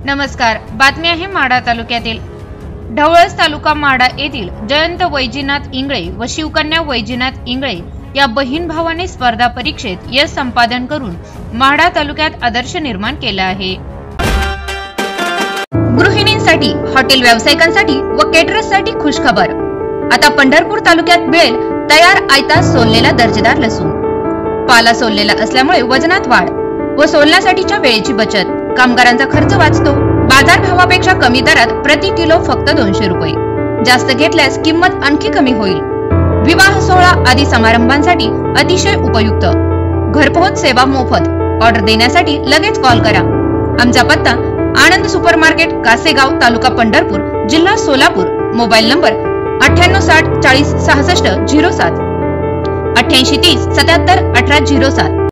नमस्कार, बातमी आहे माढा तालुक्यातील। ढवळस तालुका माढा येथील जयंत वैजनाथ इंगळे व शिवकन्या वैजनाथ इंगळे या बहीण भावाने स्पर्धा परीक्षेत यश संपादन करून माढा तालुक्यात आदर्श निर्माण केला आहे। गृहिणींसाठी, हॉटेल व्यावसायिकांसाठी व केटरर्ससाठी खुश खबर। आता पंढरपूर तालुक्यात मिळेल तयार आयता सोललेला दर्जेदार लसूण। पाला सोललेला असल्यामुळे वजनात वाढ व सोलण्यासाठीच्या वेळेची बचत, कामगारांचा खर्च वाचतो। बाजार भावापेक्षा कमी दरात प्रति किलो फक्त 200 रुपये। जास्त घेतल्यास किंमत आणखी कमी होईल। विवाह सोहळा आदी समारंभांसाठी अतिशय उपयुक्त। घरपोहोच सेवा मोफत। ऑर्डर देण्यासाठी लगेच कॉल करा। आमचा पत्ता आनंद सुपरमार्केट, कासेगाव, तालुका पंढरपूर, जिल्हा सोलापूर। Mobile number 9860 40 66 07 88 30 77 18 07।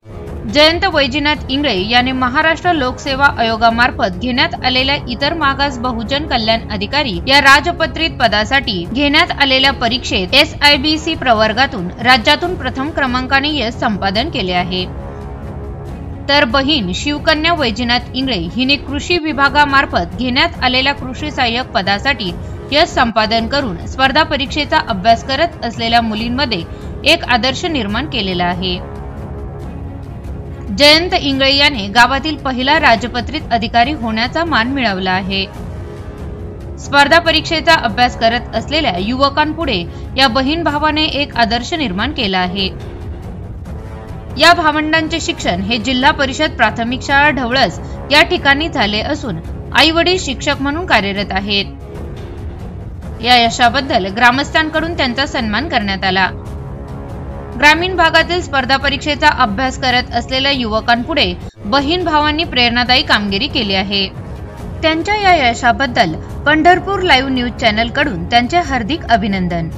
जयंत वैजनाथ इंगळे याने महाराष्ट्र लोकसेवा आयोगामार्फत घेण्यात आलेल्या इतर मागास बहुजन कल्याण अधिकारी या राजपत्रित पदासाठी घेण्यात आलेल्या परीक्षेत SIBC प्रवर्गातून राज्यातून प्रथम क्रमांकाने यश संपादन केले आहे। तर बहीण शिवकन्या वैजनाथ इंगळे हिने कृषी विभागामार्फत घेण्यात आलेल्या कृषी सहाय्यक पदासाठी यश संपादन करून स्पर्धा परीक्षेचा अभ्यास करत असलेल्या मुलींमध्ये एक आदर्श निर्माण केलेला आहे। जयंत इंगळे याने गावातील पहिला राजपत्रित अधिकारी होण्याचा मान मिळवला आहे। स्पर्धा परीक्षेचा अभ्यास करत असलेल्या युवकांपुढे या बहीण भावाने एक आदर्श निर्माण केला आहे। या भावंडांचे शिक्षण हे जिल्हा परिषद प्राथमिक शाळा ढवळस या ठिकाणी झाले असून आई वडील शिक्षक म्हणून कार्यरत आहेत। या यशाबद्दल ग्रामस्थांकडून त्यांचा सन्मान करण्यात आला। ग्रामीण भागातील स्पर्धा परीक्षेचा अभ्यास करत असलेल्या युवकांपुढे बहीण भावांनी प्रेरणादायी कामगिरी केली आहे। त्यांच्या या यशाबद्दल पंढरपूर लाईव्ह न्यूज चॅनल कडून त्यांचे हार्दिक अभिनंदन।